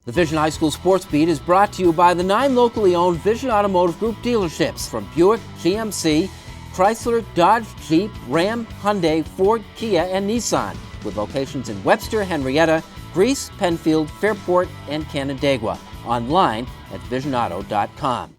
The Vision High School Sports Beat is brought to you by the 9 locally owned Vision Automotive Group dealerships from Buick, GMC, Chrysler, Dodge, Jeep, Ram, Hyundai, Ford, Kia, and Nissan, with locations in Webster, Henrietta, Greece, Penfield, Fairport, and Canandaigua. Online at visionauto.com.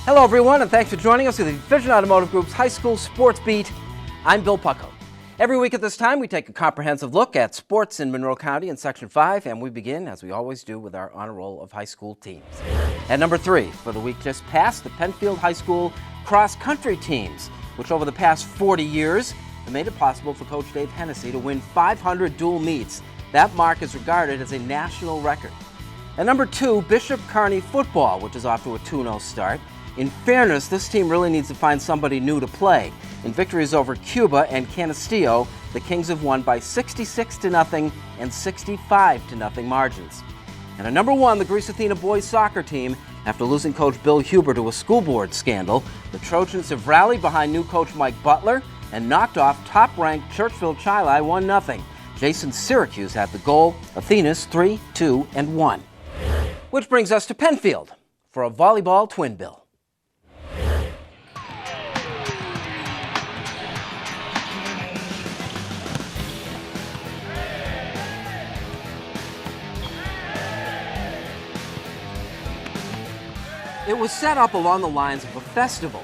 Hello everyone, and thanks for joining us for the Vision Automotive Group's High School Sports Beat. I'm Bill Pucko. Every week at this time, we take a comprehensive look at sports in Monroe County in Section 5, and we begin, as we always do, with our honor roll of high school teams. At number 3, for the week just past, the Penfield High School cross-country teams, which over the past 40 years have made it possible for Coach Dave Hennessy to win 500 dual meets. That mark is regarded as a national record. At number 2, Bishop Kearney football, which is off to a 2-0 start. In fairness, this team really needs to find somebody new to play. In victories over Cuba and Canastillo, the Kings have won by 66-0 and 65-0 margins. And at number 1, the Greece Athena boys soccer team. After losing coach Bill Huber to a school board scandal, the Trojans have rallied behind new coach Mike Butler and knocked off top-ranked Churchville-Chili 1-0. Jason Syracuse had the goal. Athena's 3-2-1. Which brings us to Penfield for a volleyball twin bill. It was set up along the lines of a festival.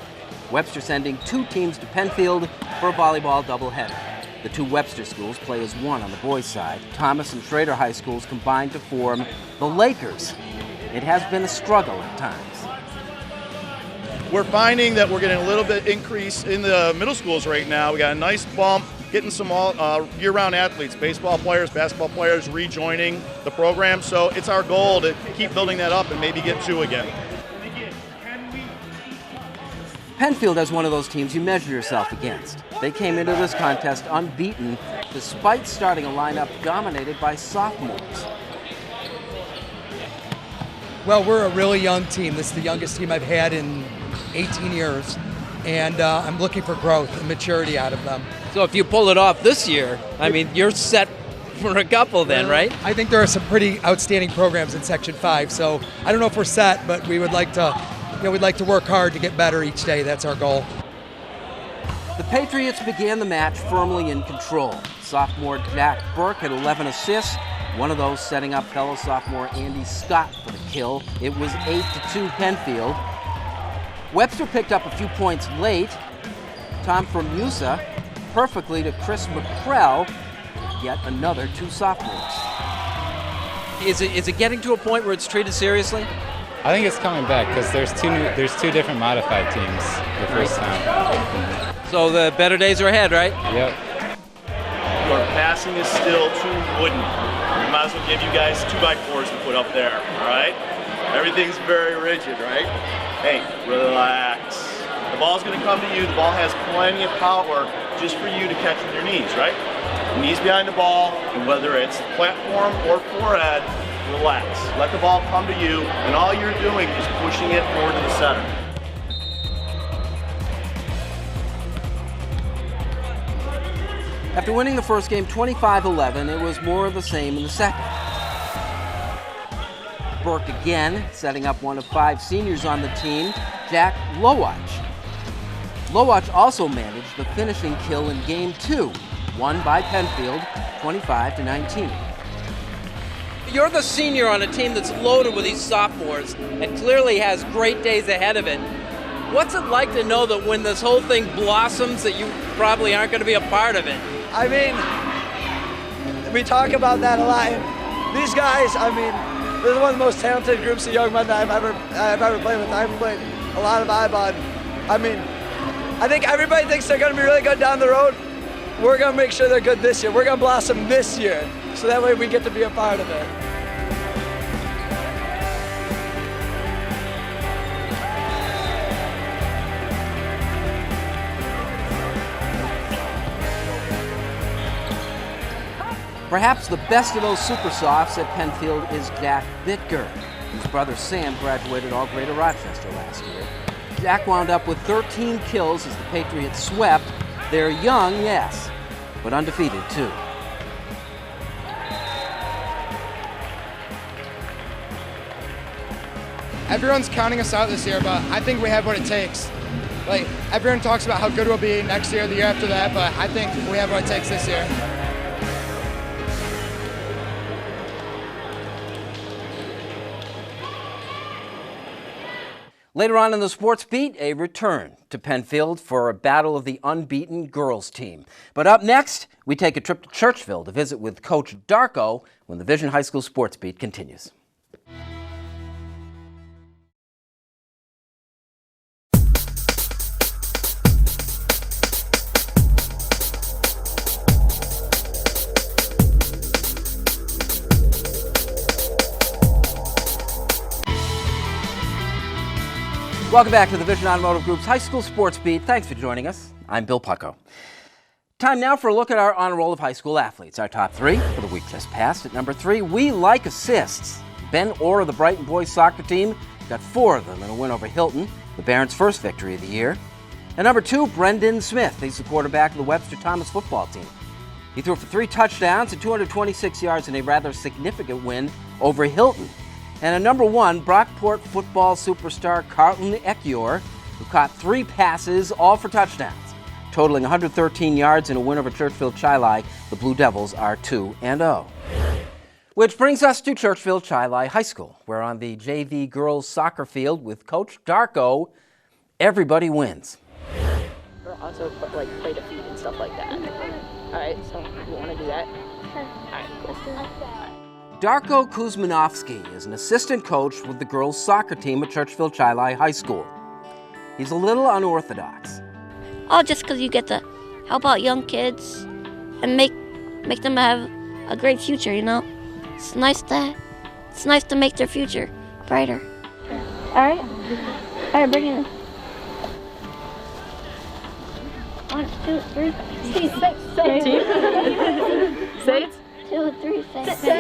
Webster sending 2 teams to Penfield for a volleyball doubleheader. The 2 Webster schools play as one on the boys' side. Thomas and Schroeder high schools combined to form the Lakers. It has been a struggle at times. We're finding that we're getting a little bit increase in the middle schools right now. We got a nice bump, getting some all year-round athletes, baseball players, basketball players rejoining the program. So it's our goal to keep building that up and maybe get 2 again. Penfield has one of those teams you measure yourself against. They came into this contest unbeaten despite starting a lineup dominated by sophomores. Well, we're a really young team. This is the youngest team I've had in 18 years, and I'm looking for growth and maturity out of them. So if you pull it off this year, I mean, you're set for a couple then, right? I think there are some pretty outstanding programs in Section 5, so I don't know if we're set, but we would like to, we'd like to work hard to get better each day. That's our goal. The Patriots began the match firmly in control. Sophomore Jack Burke had 11 assists, one of those setting up fellow sophomore Andy Scott for the kill. It was 8-2 Penfield. Webster picked up a few points late. Tom Formusa perfectly to Chris McCrell, yet another 2 sophomores. Is it getting to a point where it's treated seriously? I think it's coming back because there's 2 different modified teams the first time. So the better days are ahead, right? Yep. Your passing is still too wooden. We might as well give you guys 2x4s to put up there, all right? Everything's very rigid, right? Hey, relax. The ball's gonna come to you. The ball has plenty of power just for you to catch with your knees, right? Knees behind the ball, and whether it's platform or forehead, relax. Let the ball come to you, and all you're doing is pushing it forward to the center. After winning the first game 25-11, it was more of the same in the second. Burke again, setting up one of 5 seniors on the team, Jack Lowatch. Lowatch also managed the finishing kill in Game 2, won by Penfield 25-19. You're the senior on a team that's loaded with these sophomores and clearly has great days ahead of it. What's it like to know that when this whole thing blossoms that you probably aren't going to be a part of it? I mean, we talk about that a lot. And these guys, I mean, they're one of the most talented groups of young men that I've ever played with. I've played a lot of I-ball. I mean, I think everybody thinks they're going to be really good down the road, we're going to make sure they're good this year. We're going to blossom this year, so that way we get to be a part of it. Perhaps the best of those super softs at Penfield is Jack Bitger, whose brother Sam graduated all Greater Rochester last year. Jack wound up with 13 kills as the Patriots swept. They're young, yes, but undefeated too. Everyone's counting us out this year, but I think we have what it takes. Like, everyone talks about how good we'll be next year, the year after that, but I think we have what it takes this year. Later on in the sports beat, a return to Penfield for a battle of the unbeaten girls team. But up next, we take a trip to Churchville to visit with Coach Darko when the Vision High School sports beat continues. Welcome back to the Vision Automotive Group's High School Sports Beat. Thanks for joining us. I'm Bill Pucko. Time now for a look at our honor roll of high school athletes. Our top three for the week just passed. At number 3, we like assists. Ben Orr of the Brighton boys soccer team got 4 of them in a win over Hilton, the Barons' first victory of the year. At number 2, Brendan Smith. He's the quarterback of the Webster Thomas football team. He threw for 3 touchdowns and 226 yards in a rather significant win over Hilton. And at number 1, Brockport football superstar Carlton Ekior, who caught 3 passes, all for touchdowns. Totaling 113 yards in a win over Churchville-Chili, the Blue Devils are 2-0. Which brings us to Churchville-Chili High School, where on the JV girls soccer field with Coach Darko, everybody wins. Or also play defeat and stuff like that. All right, so you want to do that? Sure. All right, cool. Let's do that. Darko Kuzmanovski is an assistant coach with the girls' soccer team at Churchville-Chili High School. He's a little unorthodox. Oh, just because you get to help out young kids and make them have a great future, you know? It's nice to make their future brighter. All right, bring it in. 1, 2, 3, 6, 7. Say it. 2, 3, 6. All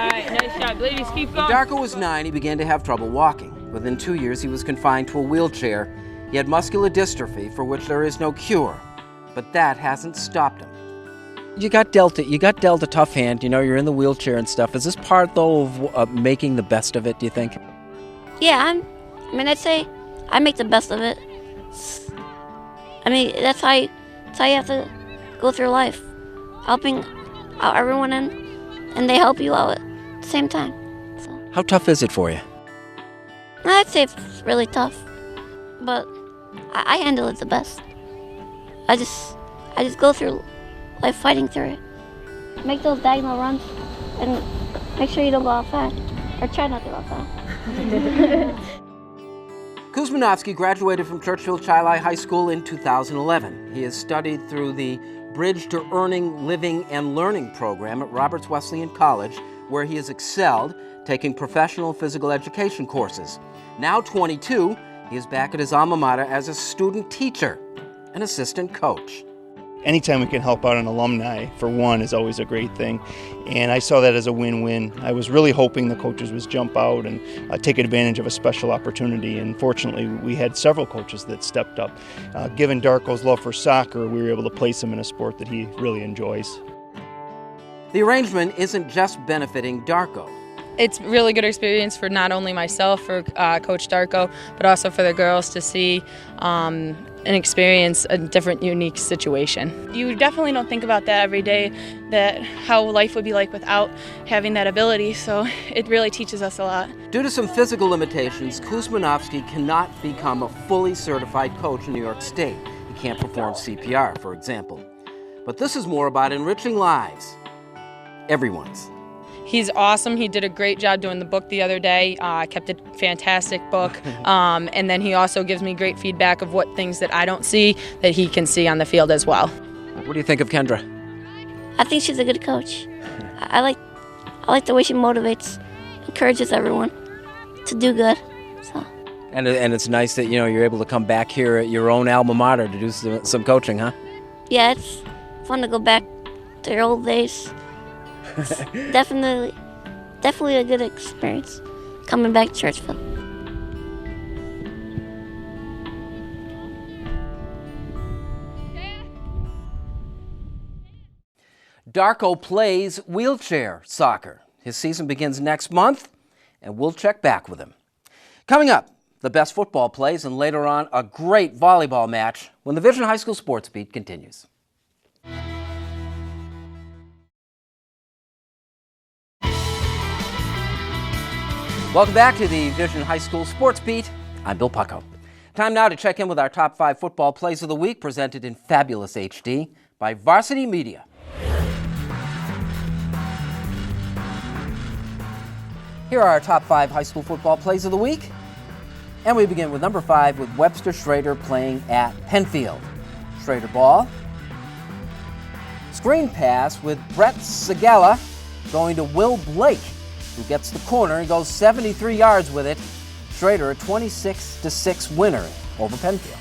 right, nice job, ladies. Keep When going. Darko was 9, he began to have trouble walking. Within 2 years, he was confined to a wheelchair. He had muscular dystrophy, for which there is no cure, but that hasn't stopped him. You got dealt a tough hand. You know, you're in the wheelchair and stuff. Is this part, though, of making the best of it, do you think? Yeah, I'd say I make the best of it. That's how you have to go through life, helping out everyone and they help you out at the same time. So. How tough is it for you? I'd say it's really tough, but I handle it the best. I just go through life fighting through it. Make those diagonal runs and make sure you don't go outside, or try not to go outside. Kuzmanovski graduated from Churchville-Chili High School in 2011. He has studied through the Bridge to Earning, Living, and Learning program at Roberts Wesleyan College, where he has excelled, taking professional physical education courses. Now 22, he is back at his alma mater as a student teacher, an assistant coach. Anytime we can help out an alumni, for one, is always a great thing. And I saw that as a win-win. I was really hoping the coaches would jump out and take advantage of a special opportunity. And fortunately, we had several coaches that stepped up. Given Darko's love for soccer, we were able to place him in a sport that he really enjoys. The arrangement isn't just benefiting Darko. It's a really good experience for not only myself, for Coach Darko, but also for the girls to see and experience a different, unique situation. You definitely don't think about that every day, that how life would be like without having that ability, so it really teaches us a lot. Due to some physical limitations, Kuzmanovski cannot become a fully certified coach in New York State. He can't perform CPR, for example. But this is more about enriching lives. Everyone's. He's awesome. He did a great job doing the book the other day. Kept a fantastic book. And then he also gives me great feedback of what things that I don't see that he can see on the field as well. What do you think of Kendra? I think she's a good coach. I like the way she motivates, encourages everyone to do good. So. And it's nice that you're able to come back here at your own alma mater to do some coaching, huh? Yeah, it's fun to go back to your old days. It's definitely a good experience coming back to Churchville. Darko plays wheelchair soccer. His season begins next month, and we'll check back with him. Coming up, the best football plays, and later on, a great volleyball match when the Vision High School Sports Beat continues. Welcome back to the Vision High School Sports Beat. I'm Bill Pucko. Time now to check in with our top 5 football plays of the week, presented in fabulous HD by Varsity Media. Here are our top 5 high school football plays of the week. And we begin with number 5 with Webster Schroeder playing at Penfield. Schroeder ball. Screen pass with Brett Segala going to Will Blake, who gets the corner and goes 73 yards with it. Schroeder a 26-6 winner over Penfield.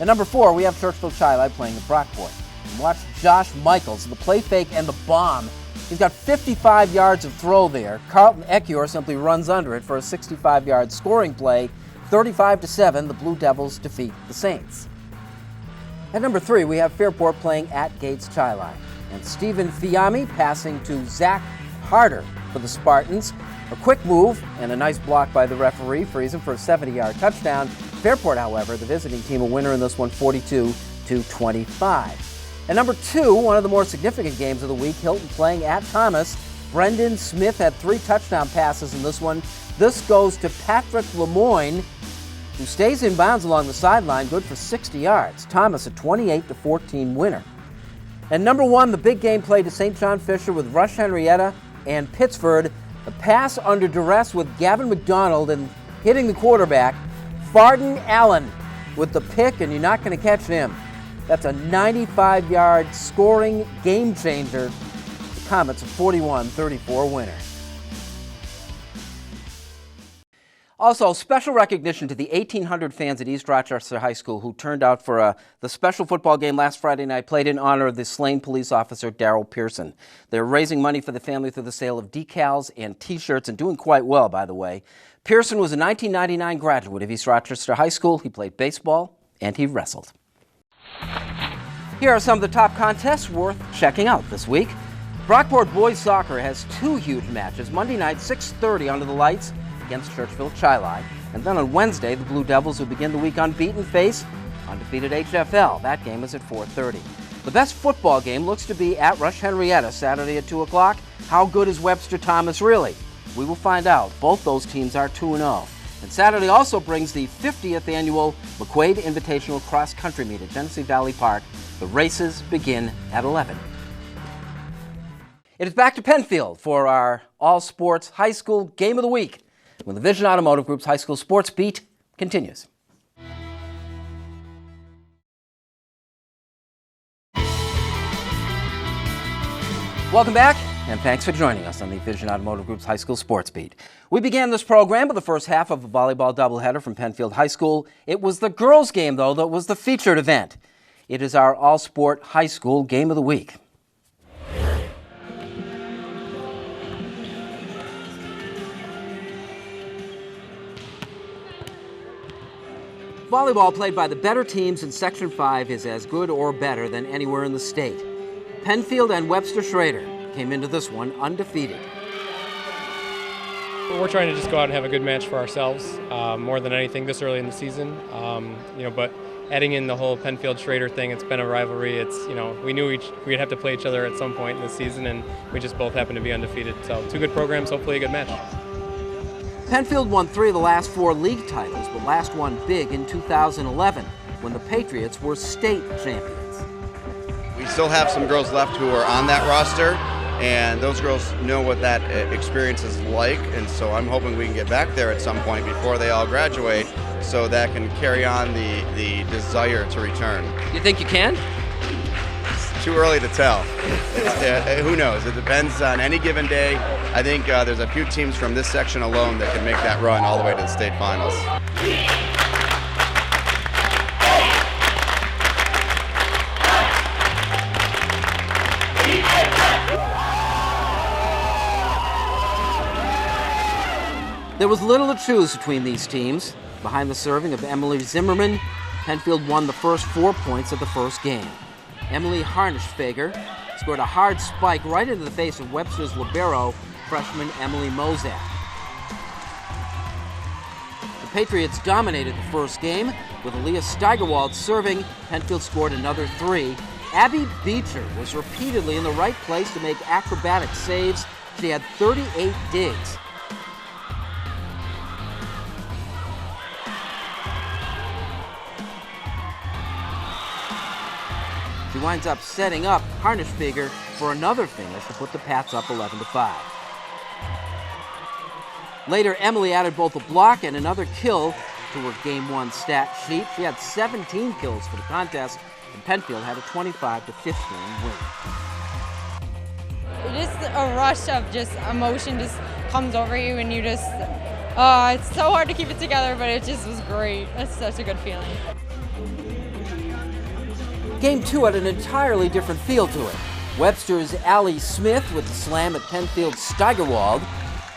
At number 4, we have Churchville-Chili playing at Brockport. And watch Josh Michaels, the play fake and the bomb. He's got 55 yards of throw there. Carlton Ekior simply runs under it for a 65-yard scoring play. 35-7, the Blue Devils defeat the Saints. At number 3, we have Fairport playing at Gates-Chili. And Stephen Fiami passing to Zach Harder for the Spartans. A quick move and a nice block by the referee frees him for a 70-yard touchdown. Fairport, however, the visiting team, a winner in this one, 42-25. At number 2, one of the more significant games of the week, Hilton playing at Thomas. Brendan Smith had 3 touchdown passes in this one. This goes to Patrick Lemoyne, who stays in bounds along the sideline, good for 60 yards. Thomas a 28-14 winner. And number 1, the big game played to St. John Fisher with Rush-Henrietta and Pittsford. A pass under duress with Gavin McDonald and hitting the quarterback. Fardan Allen with the pick, and you're not going to catch him. That's a 95-yard scoring game changer. The Comets a 41-34 winner. Also, special recognition to the 1,800 fans at East Rochester High School who turned out for the special football game last Friday night played in honor of the slain police officer Darryl Pearson. They're raising money for the family through the sale of decals and T-shirts, and doing quite well, by the way. Pearson was a 1999 graduate of East Rochester High School. He played baseball and he wrestled. Here are some of the top contests worth checking out this week. Brockport boys soccer has 2 huge matches. Monday night, 6:30 under the lights against Churchville-Chili. And then on Wednesday, the Blue Devils, who begin the week unbeaten, face undefeated HFL. That game is at 4:30. The best football game looks to be at Rush-Henrietta Saturday at 2 o'clock. How good is Webster Thomas really? We will find out. Both those teams are 2-0. And Saturday also brings the 50th annual McQuaid Invitational Cross Country Meet at Genesee Valley Park. The races begin at 11. It is back to Penfield for our all-sports high school game of the week, when the Vision Automotive Group's high school sports beat continues. Welcome back, and thanks for joining us on the Vision Automotive Group's high school sports beat. We began this program with the first half of a volleyball doubleheader from Penfield High School. It was the girls' game, though, that was the featured event. It is our all-sport high school game of the week. Volleyball played by the better teams in Section 5 is as good or better than anywhere in the state. Penfield and Webster Schroeder came into this one undefeated. We're trying to just go out and have a good match for ourselves, more than anything this early in the season. But adding in the whole Penfield-Schroeder thing, it's been a rivalry. We knew we'd have to play each other at some point in the season, and we just both happened to be undefeated. So 2 good programs, hopefully a good match. Penfield won 3 of the last 4 league titles, but last one big in 2011 when the Patriots were state champions. We still have some girls left who are on that roster, and those girls know what that experience is like, and so I'm hoping we can get back there at some point before they all graduate so that can carry on the desire to return. You think you can? too early to tell. Who knows? It depends on any given day. I think there's a few teams from this section alone that can make that run all the way to the state finals. There was little to choose between these teams. Behind the serving of Emily Zimmerman, Penfield won the first 4 points of the first game. Emily Harnischfeger scored a hard spike right into the face of Webster's libero, freshman Emily Mozak. The Patriots dominated the first game. With Aaliyah Steigerwald serving, Penfield scored another 3. Abby Beecher was repeatedly in the right place to make acrobatic saves. She had 38 digs. She winds up setting up Harnischfeger for another finish to put the Pats up 11-5. Later, Emily added both a block and another kill to her Game 1 stat sheet. She had 17 kills for the contest, and Penfield had a 25-15 win. Just a rush of just emotion just comes over you, and you just, it's so hard to keep it together, but it just was great. That's such a good feeling. Game 2 had an entirely different feel to it. Webster's Allie Smith with the slam at Penfield's Steigerwald.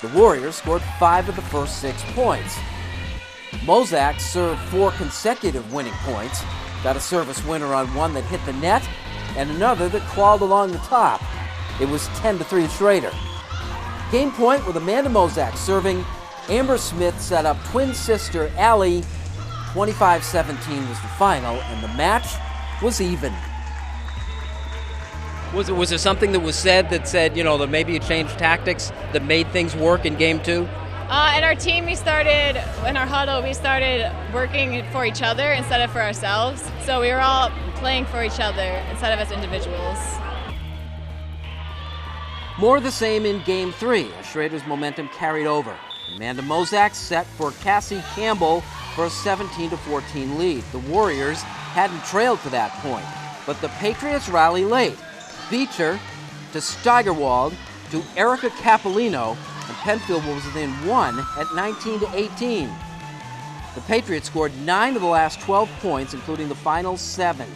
The Warriors scored 5 of the first 6 points. Mozak served 4 consecutive winning points, got a service winner on one that hit the net, and another that clawed along the top. It was 10-3 Schroeder. Game point with Amanda Mozak serving. Amber Smith set up twin sister Allie. 25-17 was the final, and the match was even. Was there something that was said that said, that maybe you changed tactics that made things work in Game 2? In our team, in our huddle, we started working for each other instead of for ourselves. So we were all playing for each other instead of as individuals. More of the same in Game 3, as Schroeder's momentum carried over. Amanda Mozak set for Cassie Campbell for a 17-14 lead. The Warriors hadn't trailed to that point, but the Patriots rally late. Beecher to Steigerwald to Erica Capolino, and Penfield was within 1 at 19-18. The Patriots scored 9 of the last 12 points, including the final 7.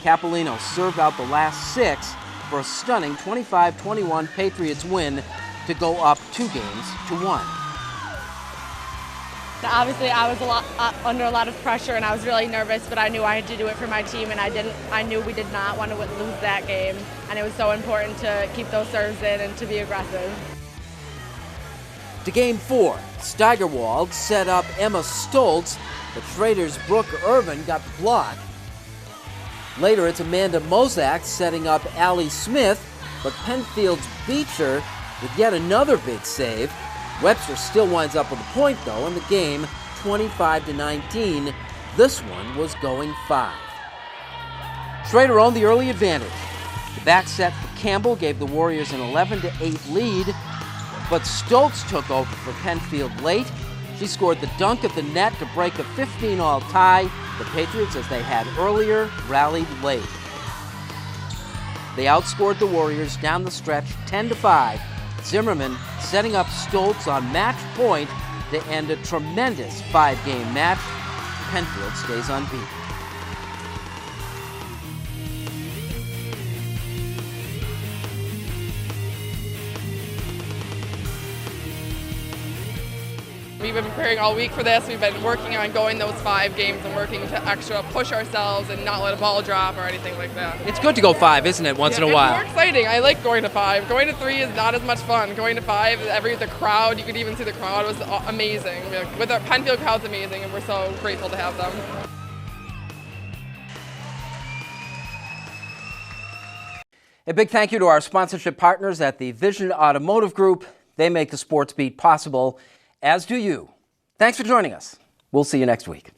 Capolino served out the last 6 for a stunning 25-21 Patriots win to go up 2-1. Obviously, I was under a lot of pressure, and I was really nervous, but I knew I had to do it for my team, and I knew we did not want to lose that game, and it was so important to keep those serves in and to be aggressive. To Game 4, Steigerwald set up Emma Stoltz, but Schroeder's Brooke Irvin got the block. Later, it's Amanda Mozak setting up Allie Smith, but Penfield's Beecher with yet another big save. Webster still winds up with a point, though, in the game, 25-19. This one was going 5. Schroeder owned the early advantage. The back set for Campbell gave the Warriors an 11-8 lead, but Stoltz took over for Penfield late. She scored the dunk at the net to break a 15-all tie. The Patriots, as they had earlier, rallied late. They outscored the Warriors down the stretch 10-5. Zimmerman setting up Stoltz on match point to end a tremendous 5-game match. Penfield stays unbeaten. We've been preparing all week for this. We've been working on going those 5 games and working to extra push ourselves and not let a ball drop or anything like that. It's good to go 5, isn't it, once in a while? It's more exciting. I like going to 5. Going to 3 is not as much fun. Going to 5, the crowd, you could even see the crowd was amazing. With our Penfield crowd's amazing, and we're so grateful to have them. A big thank you to our sponsorship partners at the Vision Automotive Group. They make the Sports Beat possible, as do you. Thanks for joining us. We'll see you next week.